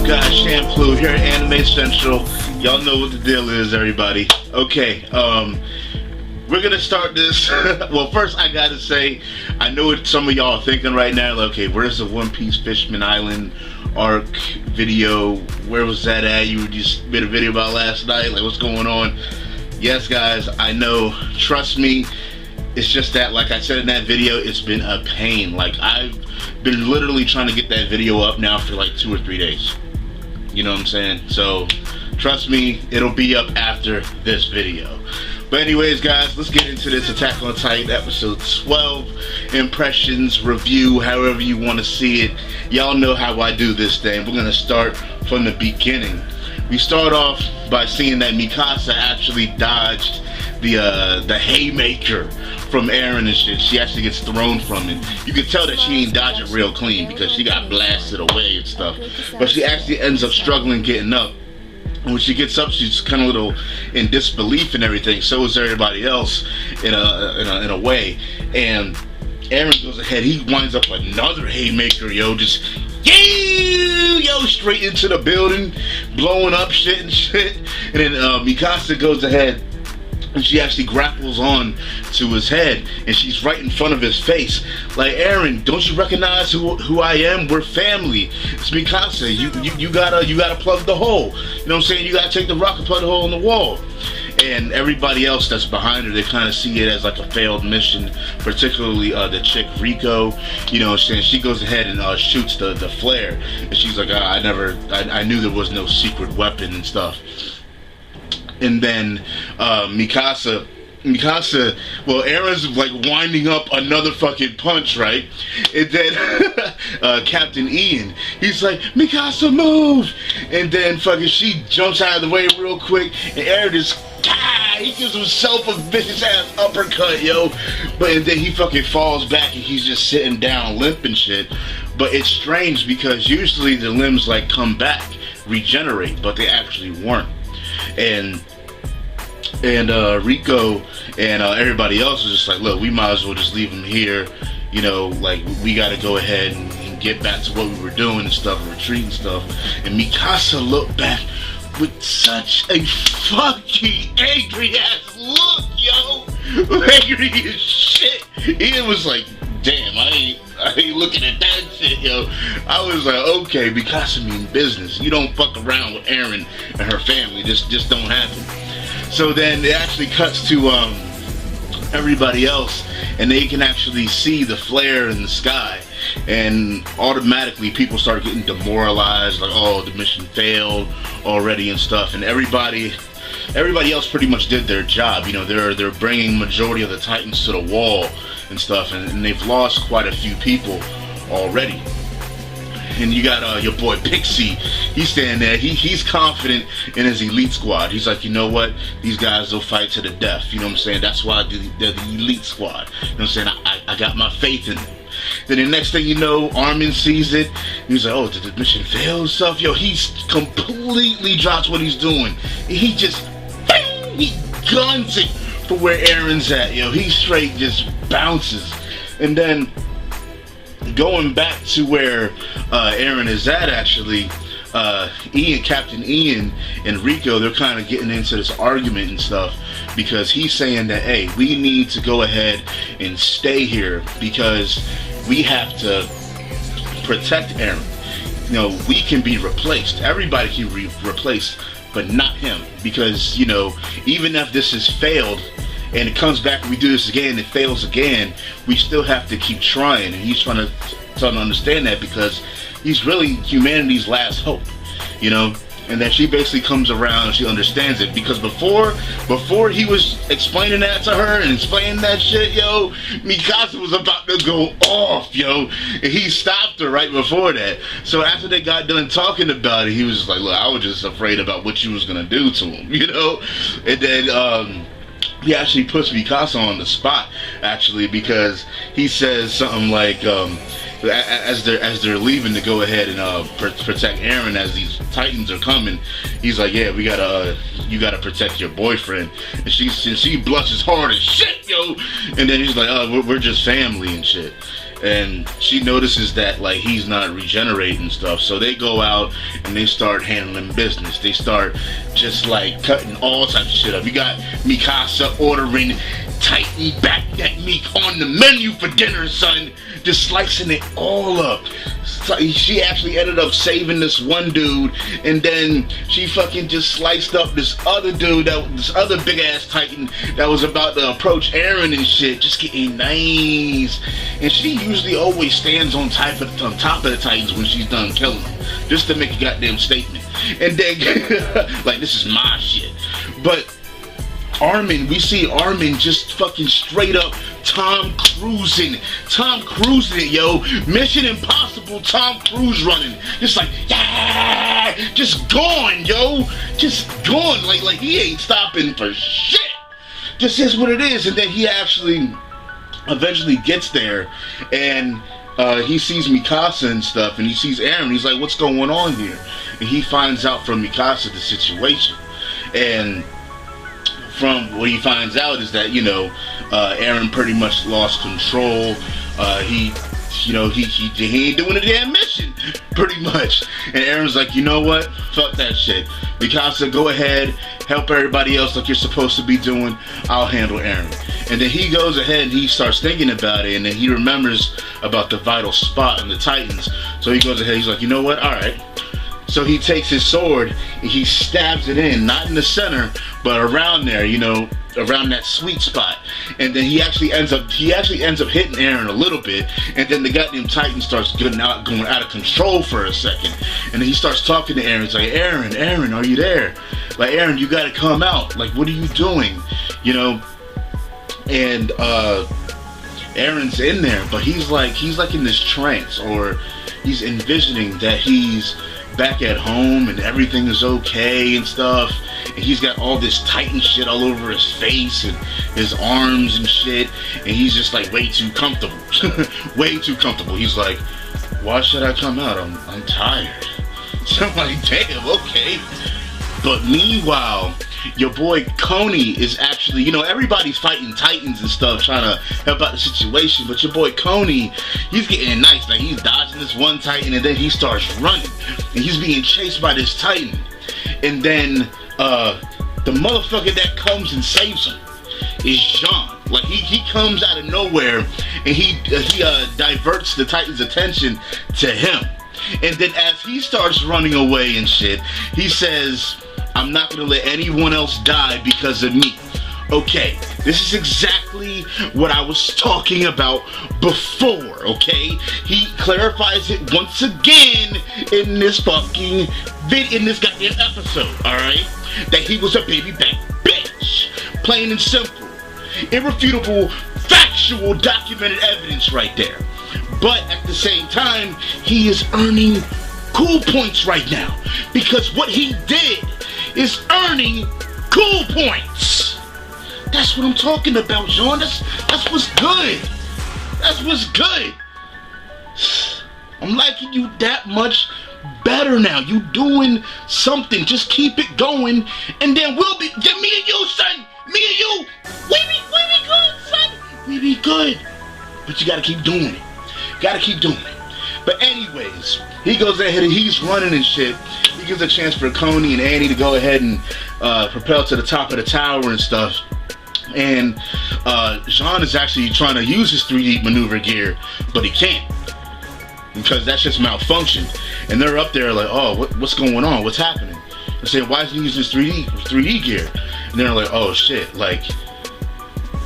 up, guys? Shampoo here at Anime Central. Y'all know what the deal is, everybody. Okay, we're gonna start this. Well, first I gotta say, I know what some of y'all are thinking right now. Like, okay, where's the One Piece Fishman Island arc video? Where was that at? You just made a video about last night. Like, what's going on? Yes, guys, I know. Trust me. It's just that, like I said in that video, it's been a pain. Like, I've been literally trying to get that video up now for like 2 or 3 days. You know what I'm saying? So, trust me, it'll be up after this video. But anyways, guys, let's get into this Attack on Titan episode 12. Impressions, review, however you want to see it. Y'all know how I do this thing. We're going to start from the beginning. We start off by seeing that Mikasa actually dodged the haymaker from Eren and shit. She actually gets thrown from it. You can tell that she ain't dodging real clean because she got blasted away and stuff. But she actually ends up struggling getting up. And when she gets up, she's kind of a little in disbelief and everything. So is everybody else in a way. And Eren goes ahead. He winds up another haymaker, yo, just straight into the building, blowing up shit and shit. And then Mikasa goes ahead and she actually grapples on to his head, and she's right in front of his face. Like, Eren, don't you recognize who I am? We're family. It's Mikasa. You gotta plug the hole. You know what I'm saying? You gotta take the rock and plug the hole in the wall. And everybody else that's behind her, they kind of see it as like a failed mission, particularly the chick Rico. You know what I'm saying? She goes ahead and shoots the flare, and she's like, I knew there was no secret weapon and stuff. And then Mikasa, well, Eren's like winding up another fucking punch, right? And then Captain Ian, he's like, Mikasa, move! And then fucking she jumps out of the way real quick, and Eren just, he gives himself a vicious ass uppercut, yo. And then he fucking falls back and he's just sitting down limp and shit. But it's strange because usually the limbs like come back, regenerate, but they actually weren't. And Rico and everybody else was just like, look, we might as well just leave him here. You know, like, we gotta go ahead and get back to what we were doing and stuff, and retreat and stuff. And Mikasa looked back with such a fucking angry ass look, yo. Angry as shit. Ian was like, damn, I ain't looking at that shit, yo. I was like, okay, Mikasa mean business. You don't fuck around with Eren and her family. Just don't happen. So then it actually cuts to everybody else, and they can actually see the flare in the sky, and automatically people start getting demoralized, like, oh, the mission failed already and stuff. And everybody else pretty much did their job. You know, they're bringing majority of the Titans to the wall and stuff, and they've lost quite a few people already. And you got your boy Pixie. He's standing there. He's confident in his elite squad. He's like, you know what? These guys will fight to the death. You know what I'm saying? That's why they're the elite squad. You know what I'm saying? I got my faith in them. Then the next thing you know, Armin sees it. He's like, oh, did the mission fail and stuff? Yo, he completely drops what he's doing. He just, bang, he guns it for where Eren's at. Yo, he straight just bounces. And then going back to where Eren is at, actually, Captain Ian and Rico, they're kind of getting into this argument and stuff, because he's saying that, hey, we need to go ahead and stay here because we have to protect Eren. You know, we can be replaced. Everybody can be replaced, but not him, because, you know, even if this has failed and it comes back and we do this again and it fails again, we still have to keep trying. And he's trying to understand that, because he's really humanity's last hope, you know. And that she basically comes around and she understands it, because before he was explaining that to her and explaining that shit, yo, Mikasa was about to go off, yo, and he stopped her right before that. So after they got done talking about it, he was just like, look, I was just afraid about what you was gonna do to him, you know. And then he actually puts Mikasa on the spot, actually, because he says something like, as they're leaving to go ahead and protect Eren as these Titans are coming, he's like, yeah, you gotta protect your boyfriend. And she blushes hard as shit, yo. And then he's like, oh, we're just family and shit. and she notices that like he's not regenerating stuff, so they go out and they start handling business. They start just like cutting all types of shit up. You got Mikasa ordering Titan back neck meat on the menu for dinner, son, just slicing it all up. So she actually ended up saving this one dude, and then she fucking just sliced up this other dude, this other big ass Titan that was about to approach Eren and shit, just getting nice. And she usually always stands on top of the Titans when she's done killing them, just to make a goddamn statement. And then like, this is my shit. But Armin, we see Armin just fucking straight up Tom Cruising it, yo. Mission Impossible Tom Cruise running, just like, yeah, just going, yo, just going, like he ain't stopping for shit. Just is what it is. And then he actually eventually gets there, and he sees Mikasa and stuff, and he sees Eren. He's like, what's going on here? And he finds out from Mikasa the situation, and from what he finds out is that, you know, Eren pretty much lost control. He ain't doing a damn mission, pretty much. And Eren's like, you know what? Fuck that shit. Mikasa, go ahead, help everybody else like you're supposed to be doing. I'll handle Eren. And then he goes ahead and he starts thinking about it, and then he remembers about the vital spot in the Titans. So he goes ahead, he's like, you know what? Alright. So he takes his sword and he stabs it in, not in the center, but around there, you know, around that sweet spot. And then he actually ends up hitting Eren a little bit, and then the goddamn Titan starts going out of control for a second. And then he starts talking to Eren. He's like, Eren, are you there? Like, Eren, you gotta come out. Like, what are you doing? You know? And Eren's in there, but he's like in this trance, or he's envisioning that he's back at home and everything is okay and stuff, and he's got all this Titan shit all over his face and his arms and shit, and he's just like way too comfortable. Way too comfortable. He's like, why should I come out? I'm tired. So I'm like, damn, okay. But meanwhile, your boy Coney is actually, you know, everybody's fighting Titans and stuff, trying to help out the situation, but your boy Coney, he's getting nice. Like, he's dodging this one Titan, and then he starts running, and he's being chased by this Titan. And then the motherfucker that comes and saves him is Jean. Like, he comes out of nowhere, and he diverts the Titan's attention to him. And then as he starts running away and shit, he says, I'm not gonna let anyone else die because of me. Okay, this is exactly what I was talking about before, okay? He clarifies it once again in this fucking in this goddamn episode, alright? That he was a baby back bitch. Plain and simple. Irrefutable, factual, documented evidence right there. But at the same time, he is earning cool points right now, because what he did is earning cool points. That's what I'm talking about, John. That's what's good. That's what's good. I'm liking you that much better now. You doing something. Just keep it going, and then me and you, son. Me and you. We be good, son. We be good. But you gotta keep doing it. Gotta keep doing it. But anyways, he goes ahead and he's running and shit. He gives a chance for Coney and Annie to go ahead and propel to the top of the tower and stuff. And Jean is actually trying to use his 3D maneuver gear, but he can't, because that's just malfunctioned. And they're up there like, oh, what's going on? What's happening? They're saying, why is he using his 3D gear? And they're like, oh shit, like,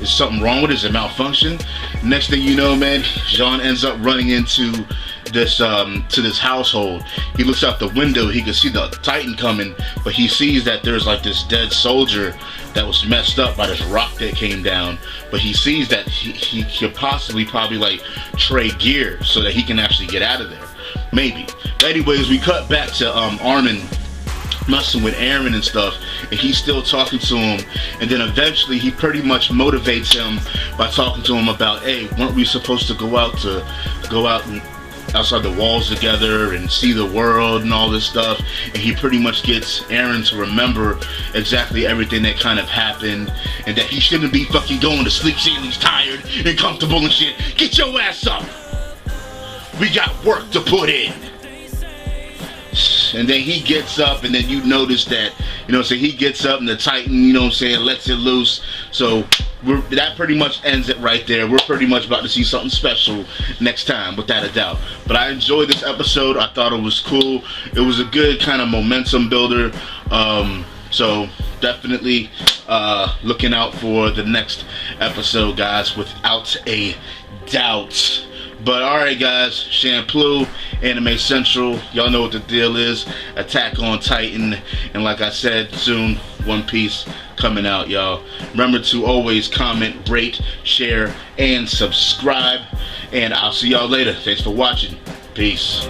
is something wrong with it? Is it malfunction? Next thing you know, man, Jean ends up running into this to this household. He looks out the window, he can see the Titan coming, but he sees that there's like this dead soldier that was messed up by this rock that came down. But he sees that he could probably like trade gear so that he can actually get out of there. Maybe. But anyways, we cut back to Armin messing with Eren and stuff, and he's still talking to him, and then eventually he pretty much motivates him by talking to him about, hey, weren't we supposed to go out and outside the walls together and see the world and all this stuff? And he pretty much gets Eren to remember exactly everything that kind of happened, and that he shouldn't be fucking going to sleep saying he's tired and comfortable and shit. Get your ass up! we got work to put in. And then he gets up, and then you notice that, you know what I'm saying, he gets up and the Titan, you know what I'm saying, lets it loose. So that pretty much ends it right there. We're pretty much about to see something special next time, without a doubt. But I enjoyed this episode. I thought it was cool. It was a good kind of momentum builder. So definitely looking out for the next episode, guys, without a doubt. But alright, guys, Shampoo, Anime Central, y'all know what the deal is. Attack on Titan, and like I said, soon One Piece coming out, y'all. Remember to always comment, rate, share, and subscribe. And I'll see y'all later. Thanks for watching. Peace.